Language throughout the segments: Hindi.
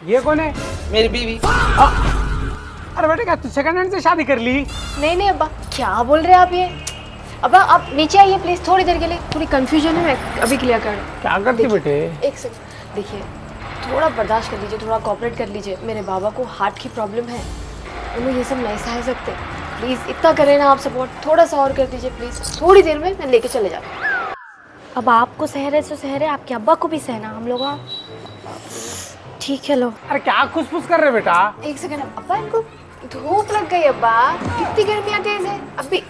ये कौन है? मेरी बीवी। अरे बेटे क्या तू सेकंड हैंड से शादी कर ली? नहीं नहीं अब्बा, क्या बोल रहे हैं आप ये? अब्बा आप नीचे आइए प्लीज, थोड़ी देर के लिए, थोड़ी कंफ्यूजन है, मैं अभी क्लियर कर रहा हूँ। क्या करती बेटे? एक सेकंड, देखिए थोड़ा बर्दाश्त कर लीजिए, थोड़ा कोऑपरेट कर लीजिए। मेरे बाबा को हार्ट की प्रॉब्लम है, उन्हें ये सब नहीं सह सकते। प्लीज़ इतना करें ना आप सपोर्ट, थोड़ा सा और कर दीजिए प्लीज़। थोड़ी देर में मैं लेके चले जाता हूँ। अब आपको सह रहे तो सह रहे, आपके अब्बा को भी सहना हम लोग। ठीक है लो। अरे क्या खुसफुस कर रहे बेटा? एक सेकंड अब्बा, इनको धूप लग गई अब्बा, कितनी गर्मी आती है। अभी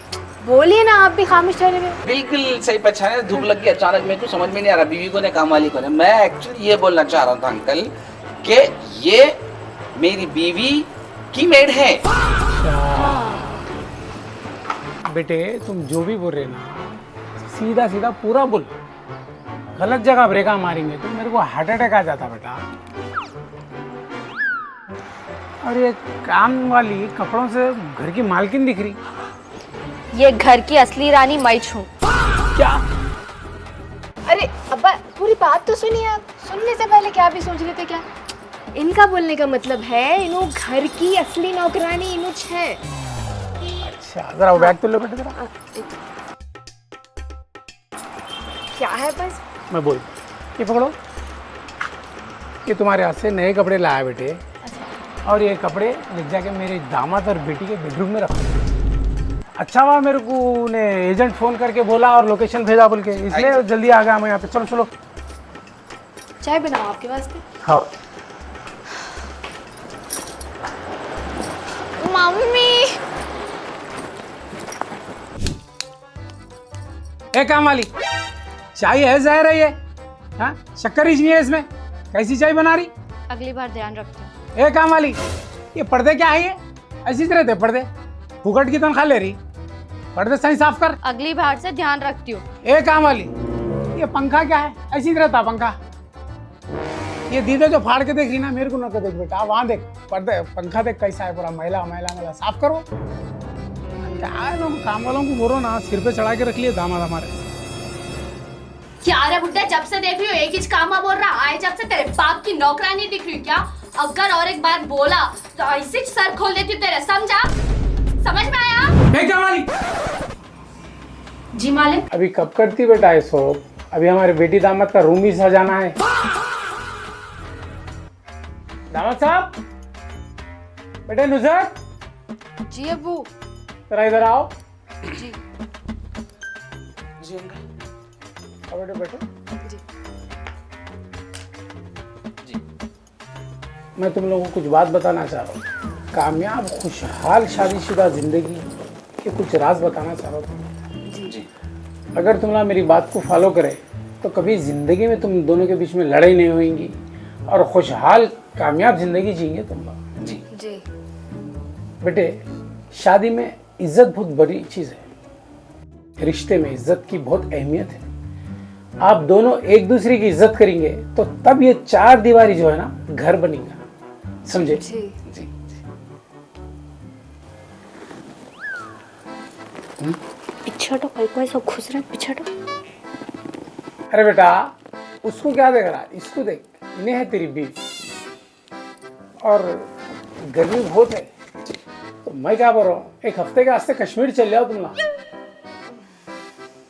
बोलिए ना, आप भी खामोश ठहरे हुए। बिल्कुल सही पहचाना, धूप लग गई अचानक, मेरे को समझ में नहीं आ रहा बीवी को ने काम वाली को ने। मैं एक्चुअली ये बोलना चाह रहा था अंकल कि ये मेरी बीवी की मेड है। बेटे तुम जो भी बोल रहे ना, सीधा सीधा पूरा बोल। गलत जगह ब्रेका मारेंगे तो मेरे को हार्ट अटैक आ जाता बेटा। और ये काम वाली कपड़ों से घर की मालकिन दिख रही। ये घर की असली रानी मैं हूँ। क्या? अरे अब्बा पूरी बात तो सुनिए आप। सुनने से पहले क्या भी सोच रहे थे क्या? इनका बोलने का मतलब है इनो घर की असली नौकरानी इनुच है। अच्छा जरा वो बैग तो लो बेटा जरा। क्या है बस? मैं बोल, ये पकड़ो, ये तुम्हारे हाथ से नए कपड़े लाया बेटे। और ये कपड़े ले जाके मेरे दामाद और बेटी के बेडरूम में रखो। अच्छा हुआ मेरे को ने एजेंट फोन करके बोला और लोकेशन भेजा बोल के, इसलिए जल्दी आ गया मैं यहाँ पे। चलो चलो चाय बनाओ आपके वास्ते। हाँ। मम्मी ए काम वाली, चाय है जहर है ये? हाँ शक्कर ही नहीं है इसमें, कैसी चाय बना रही? अगली बार ध्यान रखती हूँ। ए काम वाली, ये पर्दे क्या है ये? ऐसी तरह थे पर्दे, फुकट की तनख्वाह ले रही। पर्दे सही साफ कर। अगली बार से ध्यान रखती हूँ। ए काम वाली, ये पंखा क्या है? ऐसी तरह था पंखा। ये दीदे जो फाड़ के देख रही ना, मेरे को ना को देख बेटा, वहां देख पर्दे, पंखा देख कैसा है, पूरा मैला मैला मैला, साफ करो। क्या है ना, काम वालों को बोलो ना, सिर पे चढ़ा के रख लिए दामाद हमारे। क्या रे बुड्ढे, जब से देख रही हो एक ही कामा बोल रहा आए, जब से तेरे बाप की नौकरानी दिख रही क्या? अगर और एक बार बोला तो ऐसे सर खोल देती हूँ तेरे, समझा? समझ में आया? ए काम वाली, जी मालिक। अभी कब करती बेटा ये सब? अभी हमारे बेटी दामाद का रूम ही सजाना है। दामाद साहब, बेटे नुसरत, जी अब्बू। जरा इधर आओ। जी जी अंकल। आओ बेटे बैठो। जी। जी मैं तुम लोगों को कुछ बात बताना चाह रहा हूँ। कामयाब खुशहाल शादीशुदा जिंदगी के कुछ राज बताना चाह रहा हूँ। जी। अगर तुम लोग मेरी बात को फॉलो करे तो कभी जिंदगी में तुम दोनों के बीच में लड़ाई नहीं होगी और खुशहाल कामयाब जिंदगी जिएंगे तुम लोग। जी जी। बेटे शादी में इज्जत बहुत बड़ी चीज है। रिश्ते में इज्जत की बहुत अहमियत है। आप दोनों एक दूसरे की इज्जत करेंगे तो तब ये चार दीवारी जो है ना घर बनेगा, समझे? जी। जी। पीछे हटो, कोई कोई सब घुस रहे हैं, पीछे हटो। अरे बेटा उसको क्या देख रहा है, इसको देख, इन्हें है तेरी बीवी। और गर्मी बहुत है तो मैं क्या बोल रहा हूँ, एक हफ्ते के वास्ते कश्मीर चल जाओ तुम लोग,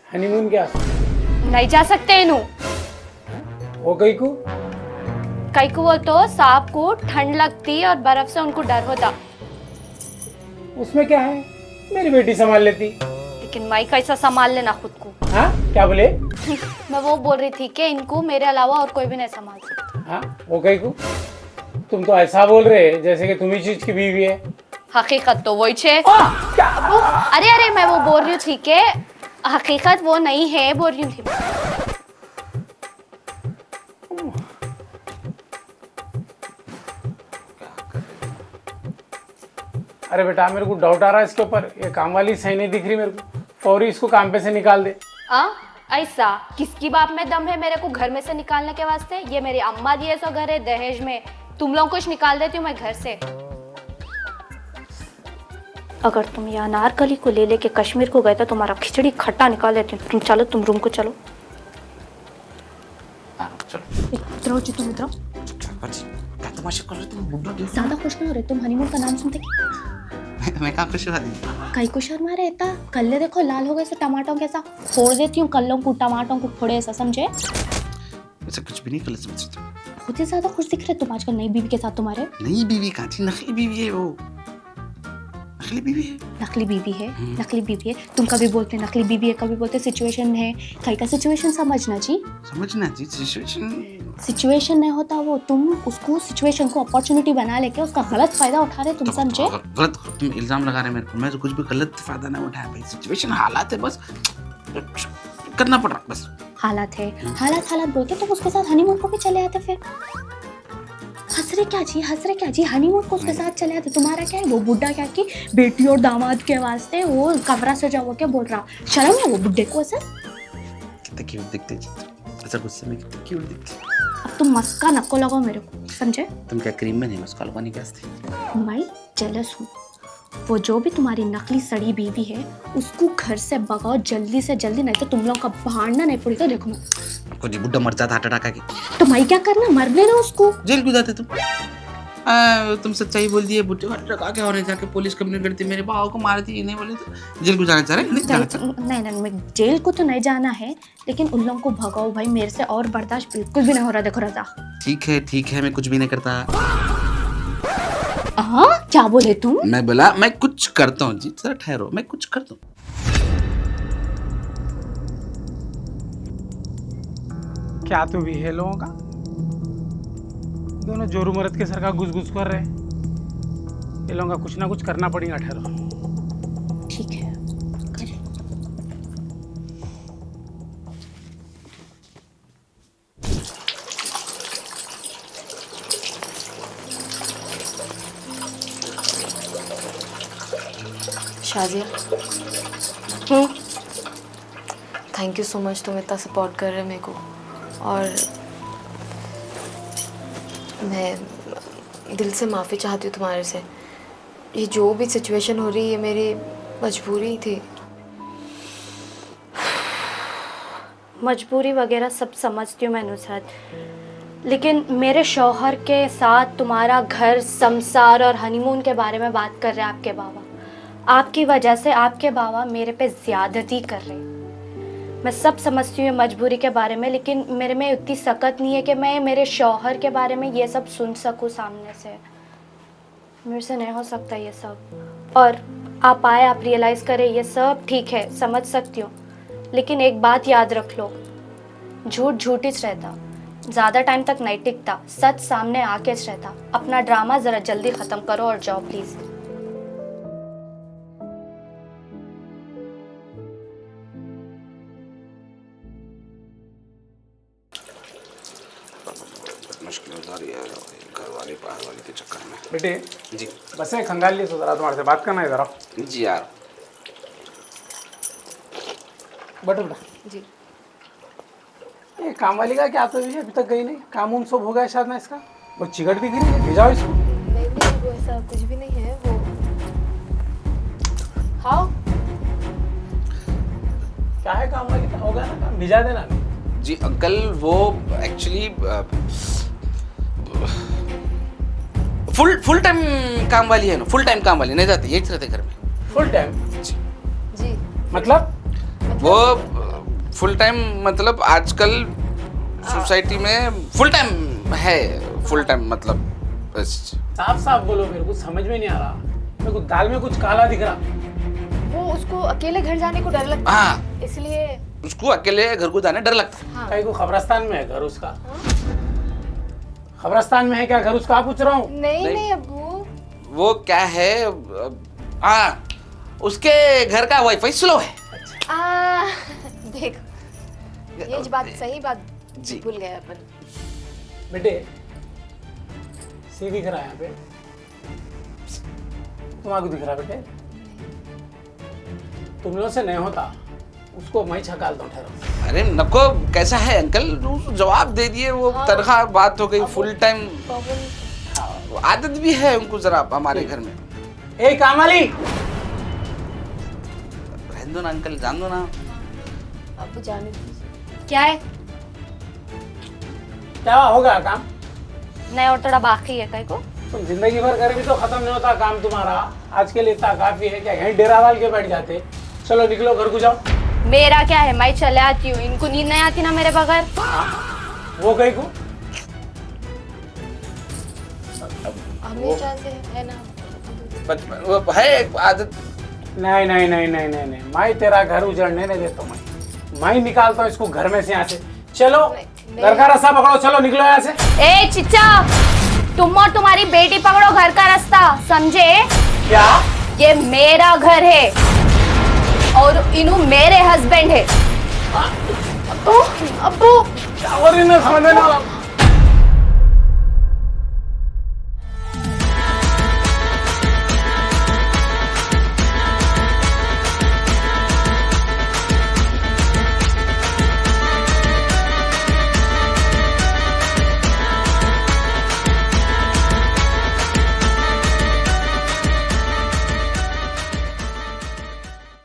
हनीमून के वास्ते। नहीं जा सकते इनू। वो कहीं को कई को बोल तो सांप को ठंड लगती और बर्फ से उनको डर होता। उसमें क्या है, मेरी बेटी संभाल लेती। लेकिन मैं कैसा संभाल लेना खुद को? हाँ क्या बोले? मैं वो बोल रही थी कि इनको मेरे अलावा और कोई भी नहीं संभाल सकता। हाँ वो कहीं को, तुम तो ऐसा बोल रहे जैसे कि तुम ही चीज की बीवी है। हकीकत तो वही छे। क्या? अरे अरे मैं वो बोल रही थी कि हकीकत वो नहीं है, बोल रही थी। अरे बेटा मेरे को डाउट आ रहा है इसके ऊपर, ये काम वाली सही नहीं दिख रही मेरे को, फौरी इसको काम पे से निकाल दे। ऐसा किसकी बाप में दम है मेरे को घर में से निकालने के वास्ते? ये मेरी अम्मा दिए सो घर है दहेज में, तुम लोग कुछ निकाल देती हूँ मैं घर से। अगर तुम ये अनारकली को ले लेके कश्मीर को गए तो तुम्हारा खिचड़ी खट्टा निकाल देती हूँ। तुम चलो, तुम रूम को चलो। चलो इधर जी, तुम इधर। जी तमाशा कर रहे तुम बुड्ढा देख। ज्यादा खुश नहीं हो रहे तुम हनीमून का नाम सुनते? मैं कहाँ खुश हुआ दी? कई को शर्मा रहता, कल्ले देखो लाल हो गए से टमाटों के साथ फोड़ देती हूँ, कल्लों को टमाटों को फोड़े ऐसा समझे? ऐसा कुछ भी नहीं गलत समझ रहे तुम। खुद ही ज्यादा खुश दिख रहे तुम आजकल नई बीवी के साथ तुम्हारे। नई बीवी कहाँ थी, नकली बीवी है वो, नकली बीवी है। नकली बीवी है, नकली बीवी है। तुम कभी बोलते नकली बीवी है, कभी बोलते सिचुएशन है। कई का सिचुएशन समझना जी, समझना जी सिचुएशन। सिचुएशन नहीं होता वो, तुम उसको सिचुएशन को अपॉर्चुनिटी बना लेके उसका गलत फायदा उठा रहे तुम, समझे? गलत तुम इल्जाम लगा रहे मेरे को, मैं तो कुछ भी गलत फायदा ना उठाया भाई, सिचुएशन हालात है बस, करना पड़ रहा बस। हालात है, हालात बोलते तो उसके साथ हनीमून को भी चले आते फिर। हंस रहे क्या जी, हनीमून को उसके साथ चले आते। तुम्हारा क्या है, वो बुड्ढा क्या कि बेटी और दामाद के वास्ते वो कमरा सजाओ क्या बोल रहा, शर्म है वो बुड्ढे को? ऐसा कितने क्यूट दिखते ऐसा गुस्से में, कितने क्यूट दिखते। अब तुम मस्का नको लगाओ मेरे को, समझे? तुम क्या क्रीम में नहीं मस्का लगाने के वास्ते? भाई जेलस हूँ। वो जो भी तुम्हारी नकली सड़ी बीवी है उसको घर से भगाओ जल्दी से जल्दी, नहीं तो तुम लोगों का भाड़ना नहीं पड़ेगा। देखो आपको जी बुड्ढा मर जाता हार्ट अटैक आके, तो मैं क्या करना, मरने दो उसको। जेल क्यों जाते तुम? तुम सच्चाई बोल दिए, बुड्ढे हार्ट अटैक आके और जाके पुलिस कंप्लेंट करती, मेरे बाबा को मार दी, नहीं बोले तो जेल क्यों जाना चाह रहे? नहीं जाना चाह रहे। नहीं मैं जेल को तो नहीं जाना है, लेकिन उन लोगों को भगाओ भाई, मेरे से और बर्दाश्त बिल्कुल भी नहीं हो रहा। देखो रजा, ठीक है, मैं कुछ भी नहीं करता। हाँ क्या बोले तुम? मैं बोला मैं कुछ करता हूँ जी, जरा ठहरो, मैं कुछ करता हूँ। क्या तो भी है लोगों का, दोनों जोरू मरद के सर का घुस कर रहे, ये लोगों का कुछ ना कुछ करना पड़ेगा। ठहरो, ठीक है करे। Shazia, thank you so much, तुम इतना सपोर्ट कर रहे हो मेरे को। और मैं दिल से माफ़ी चाहती हूँ तुम्हारे से। ये जो भी सिचुएशन हो रही है मेरी मजबूरी थी। मजबूरी वगैरह सब समझती हूँ मैं नुसरत, लेकिन मेरे शौहर के साथ तुम्हारा घर, संसार और हनीमून के बारे में बात कर रहे हैं आपके बाबा। आपकी वजह से आपके बाबा मेरे पे ज़्यादती कर रहे हैं। मैं सब समझती हूँ मजबूरी के बारे में, लेकिन मेरे में उतनी सकत नहीं है कि मैं मेरे शौहर के बारे में ये सब सुन सकूँ सामने से। मेरे से नहीं हो सकता ये सब। और आप आए, आप रियलाइज़ करें, ये सब ठीक है, समझ सकती हूँ, लेकिन एक बात याद रख लो, झूठ झूठिच रहता, ज़्यादा टाइम तक नहीं टिकता, सच सामने आके रहता। अपना ड्रामा ज़रा जल्दी ख़त्म करो और जाओ प्लीज़। मुश्किल हो रही है घर वाले बाहर वाले के चक्कर में। बेटे जी बस है खंगाल ली, तो जरा तुम्हारे से बात करना है जरा। जी यार, बैठो बेटा। जी ये काम वाली का क्या तो भी अभी तक गई नहीं, काम उम सब हो गया शायद ना इसका, वो चिकट दिख रही है, भेजाओ इसको। नहीं वो ऐसा कुछ भी नहीं है। वो हाँ क्या है काम वाली का, होगा ना काम, भिजा देना। जी अंकल वो एक्चुअली फुल टाइम काम वाली है ना, फुल टाइम काम वाली नहीं जाती, यही रहते घर में फुल टाइम? जी जी मतलब वो फुल टाइम मतलब आजकल सोसाइटी में फुल टाइम है, फुल टाइम मतलब बस। साफ साफ बोलो, मेरे को समझ में नहीं आ रहा, मेरे को दाल में कुछ काला दिख रहा। वो उसको अकेले घर जाने को डर लगता हाँ, है, इसलिए उसको अकेले घर को जाने डर लगता है। हाँ। कहीं को खबरस्तान में है घर उसका? खबरस्तान में है क्या घर उसका, पूछ रहा हूँ। नहीं अब्बू, वो क्या है, हाँ उसके घर का वाईफाई स्लो है। देख ये बात सही बात जी भूल गए अपन। बेटे सी दिख रहा है यहाँ पे, तुम्हारा दिख रहा बेटे? तुम लोगों से नहीं होता, उसको मैं छकालता हूँ। ठहरो। अरे नको, कैसा है अंकल, जवाब दे दिए, वो हाँ। तनख्वाह बात हो गई, फुल टाइम पवन आदत भी है उनको जरा हमारे घर में। ए कामाली, रहने दो ना अंकल, जान दो ना। अब्बू जाने दीजिए। क्या है? क्या होगा काम? नहीं और थोड़ा बाकी है कहीं को। तुम जिंदगी भर करे भी तो खत्म नहीं होता काम तुम्हारा। आज के लिए इतना काफी है क्या? यहीं डेरा डाल के बैठ जाते। चलो निकलो, घर को जाओ। मेरा क्या है, मैं चले आती हूँ, इनको नींद नहीं आती ना मेरे बगैर। वो कहीं को हमेशा से है ना। बचपन वो है एक आदत। नहीं नहीं नहीं नहीं नहीं नहीं, मैं तेरा घर उजड़ने नहीं देता। मैं निकालता हूँ इसको घर में से, यहाँ से। चलो घर का रास्ता पकड़ो, चलो निकलो यहाँ से। ए चिच्चा, तुम और तुम्हारी बेटी पकड़ो घर का रास्ता, समझे? क्या? ये मेरा घर है और इन्हों मेरे हस्बैंड है। अब्बू और इन्हें समझ में ना